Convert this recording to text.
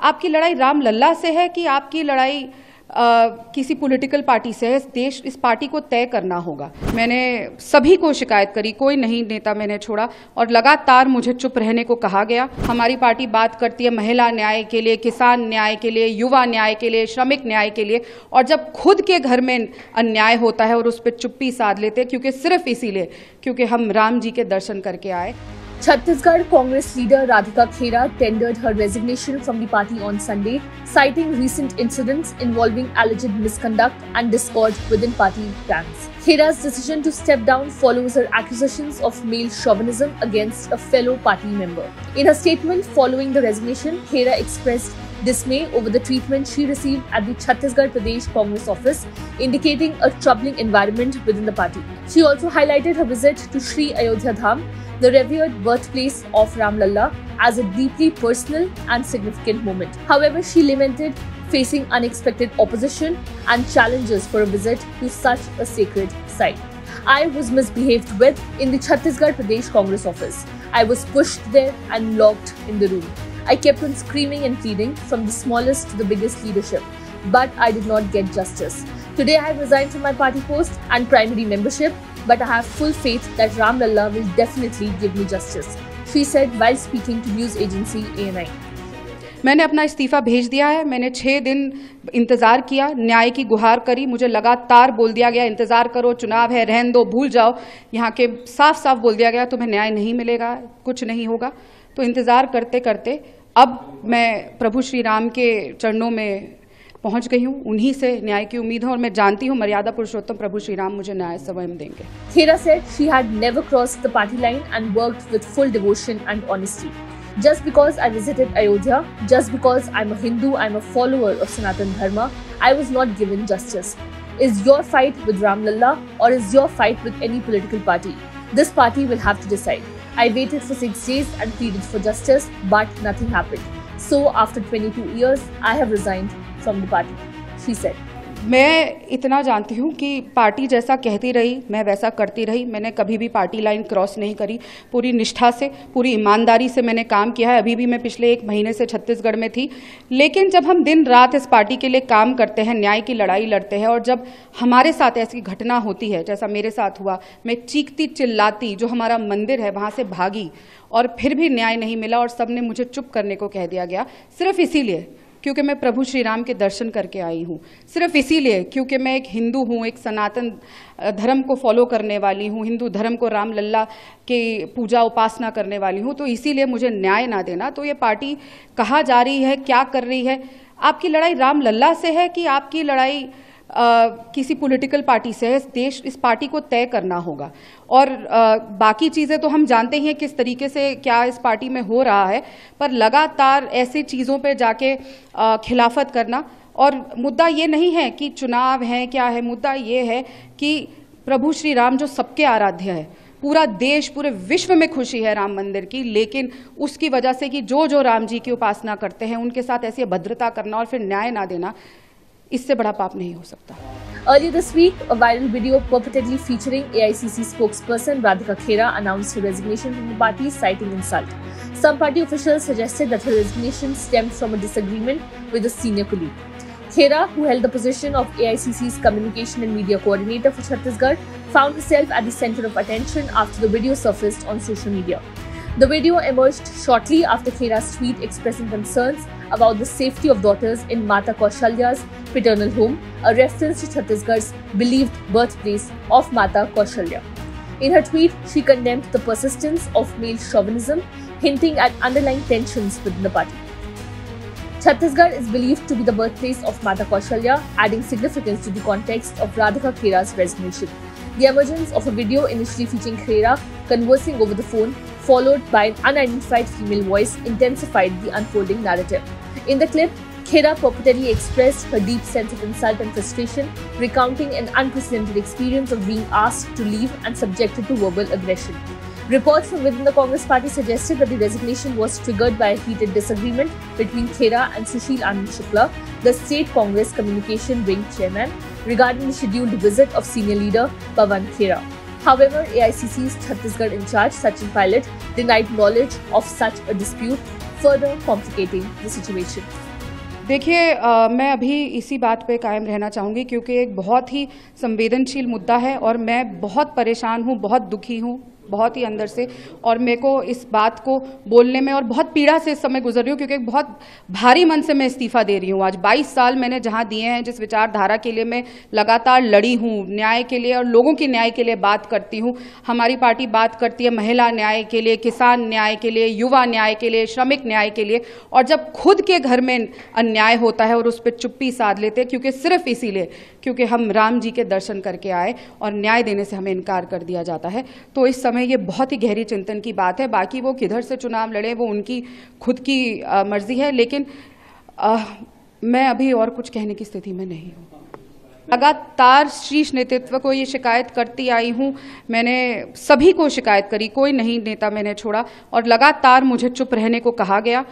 आपकी लड़ाई राम लल्ला से है कि आपकी लड़ाई किसी पॉलिटिकल पार्टी से है? इस पार्टी को तय करना होगा। मैंने सभी को शिकायत करी, कोई नहीं नेता मैंने छोड़ा, और लगातार मुझे चुप रहने को कहा गया। हमारी पार्टी बात करती है महिला न्याय के लिए, किसान न्याय के लिए, युवा न्याय के लिए, श्रमिक न्याय के लिए, और जब खुद के घर में अन्याय होता है और उस पर चुप्पी साध लेते हैं, क्योंकि सिर्फ इसीलिए क्योंकि हम राम जी के दर्शन करके आए। Chhattisgarh Congress leader Radhika Khera tendered her resignation from the party on Sunday, citing recent incidents involving alleged misconduct and discord within party ranks. Khera's decision to step down follows her accusations of male chauvinism against a fellow party member. In her statement following the resignation, Khera expressed dismay over the treatment she received at the Chhattisgarh Pradesh Congress office, indicating a troubling environment within the party. She also highlighted her visit to Sri Ayodhya Dham, the revered birthplace of Ram Lalla, as a deeply personal and significant moment. However, she lamented facing unexpected opposition and challenges for a visit to such a sacred site. I was misbehaved with in the Chhattisgarh Pradesh Congress office. I was pushed there and locked in the room. I kept on screaming and pleading from the smallest to the biggest leadership, but I did not get justice. Today I have resigned from my party post and primary membership, but I have full faith that Ram Lalla will definitely give me justice, she said while speaking to news agency ANI. मैंने अपना इस्तीफा भेज दिया है। मैंने 6 दिन इंतजार किया, न्याय की गुहार करी। मुझे लगातार बोल दिया गया इंतजार करो, चुनाव है, रहन दो, भूल जाओ। यहाँ के साफ साफ बोल दिया गया तुम्हें न्याय नहीं मिलेगा, कुछ नहीं होगा। तो इंतजार करते करते अब मैं प्रभु श्री राम के चरणों में पहुंच गई हूँ। उन्हीं से न्याय की उम्मीद है और मैं जानती हूँ मर्यादा पुरुषोत्तम प्रभु श्री राम मुझे न्याय स्वयं देंगे। Khera said she had never crossed the party line and worked with full devotion and honesty. Just because I visited Ayodhya, just because I'm a Hindu, I'm a follower of Sanatan Dharma, I was not given justice. Is your fight with Ram Lalla or is your fight with any political party? This party will have to decide. I waited for 6 days and pleaded for justice, but nothing happened. So after 22 years, I have resigned from the party, she said. मैं इतना जानती हूँ कि party जैसा कहती रही मैं वैसा करती रही। मैंने कभी भी पार्टी लाइन क्रॉस नहीं करी। पूरी निष्ठा से, पूरी ईमानदारी से मैंने काम किया है। अभी भी मैं पिछले 1 महीने से छत्तीसगढ़ में थी। लेकिन जब हम दिन रात इस पार्टी के लिए काम करते हैं, न्याय की लड़ाई लड़ते हैं, और जब हमारे साथ ऐसी घटना होती है जैसा मेरे साथ हुआ, मैं चीखती चिल्लाती जो हमारा मंदिर है वहाँ से भागी, और फिर भी न्याय नहीं मिला और सबने मुझे चुप करने को कह दिया गया। सिर्फ इसीलिए क्योंकि मैं प्रभु श्री राम के दर्शन करके आई हूँ, सिर्फ इसीलिए क्योंकि मैं एक हिंदू हूँ, एक सनातन धर्म को फॉलो करने वाली हूँ, हिंदू धर्म को राम लल्ला के पूजा उपासना करने वाली हूँ, तो इसीलिए मुझे न्याय ना देना। तो ये पार्टी कहाँ जा रही है, क्या कर रही है? आपकी लड़ाई राम लल्ला से है कि आपकी लड़ाई किसी पॉलिटिकल पार्टी से है? इस पार्टी को तय करना होगा। और बाकी चीज़ें तो हम जानते ही हैं किस तरीके से क्या इस पार्टी में हो रहा है, पर लगातार ऐसी चीज़ों पे जाके खिलाफत करना। और मुद्दा ये नहीं है कि चुनाव है क्या है, मुद्दा ये है कि प्रभु श्री राम जो सबके आराध्य है, पूरा देश पूरे विश्व में खुशी है राम मंदिर की, लेकिन उसकी वजह से कि जो राम जी की उपासना करते हैं उनके साथ ऐसी अभद्रता करना और फिर न्याय ना देना, इससे बड़ा पाप नहीं हो सकता। Earlier this week, a viral video purportedly featuring AICC spokesperson Radhika Khera announced her resignation from the party, citing insult. Some party officials suggested that her resignation stemmed from a disagreement with a senior colleague. Khera, who held the position of AICC's communication and media coordinator for Chhattisgarh, found herself at the center of attention after the video surfaced on social media. The video emerged shortly after Khera's tweet expressing concerns about the safety of daughters in Mata Kaushalya's paternal home, a reference to Chhattisgarh's believed birthplace of Mata Kaushalya. In her tweet, she condemned the persistence of male chauvinism, hinting at underlying tensions within the party. Chhattisgarh is believed to be the birthplace of Mata Kaushalya, adding significance to the context of Radhika Khera's resignation. The emergence of a video initially featuring Khera conversing over the phone, followed by an unidentified female voice, intensified the unfolding narrative. In the clip, Khera purportedly expressed her deep sense of insult and frustration, recounting an unprecedented experience of being asked to leave and subjected to verbal aggression. Reports from within the Congress party suggested that the resignation was triggered by a heated disagreement between Khera and Sushil Anand Shukla, the state Congress communication wing chairman, regarding the scheduled visit of senior leader Pawan Khera. However, AICC's Chhattisgarh in charge, Sachin Pilot, denied knowledge of such a dispute, further complicating the situation. देखिए मैं अभी इसी बात पे कायम रहना चाहूँगी क्योंकि एक बहुत ही संवेदनशील मुद्दा है और मैं बहुत परेशान हूँ, बहुत दुखी हूँ, बहुत ही अंदर से। और मेरे को इस बात को बोलने में और बहुत पीड़ा से इस समय गुजर रही हूँ क्योंकि एक बहुत भारी मन से मैं इस्तीफा दे रही हूँ। आज 22 साल मैंने जहाँ दिए हैं, जिस विचारधारा के लिए मैं लगातार लड़ी हूँ, न्याय के लिए और लोगों की न्याय के लिए बात करती हूँ। हमारी पार्टी बात करती है महिला न्याय के लिए, किसान न्याय के लिए, युवा न्याय के लिए, श्रमिक न्याय के लिए। और जब खुद के घर में अन्याय होता है और उस पर चुप्पी साध लेते हैं, क्योंकि सिर्फ इसीलिए क्योंकि हम राम जी के दर्शन करके आए और न्याय देने से हमें इनकार कर दिया जाता है, तो इस समय ये बहुत ही गहरी चिंतन की बात है। बाकी वो किधर से चुनाव लड़े वो उनकी खुद की मर्जी है, लेकिन मैं अभी और कुछ कहने की स्थिति में नहीं हूँ। लगातार शीर्ष नेतृत्व को ये शिकायत करती आई हूँ, मैंने सभी को शिकायत करी, कोई नहीं नेता मैंने छोड़ा और लगातार मुझे चुप रहने को कहा गया।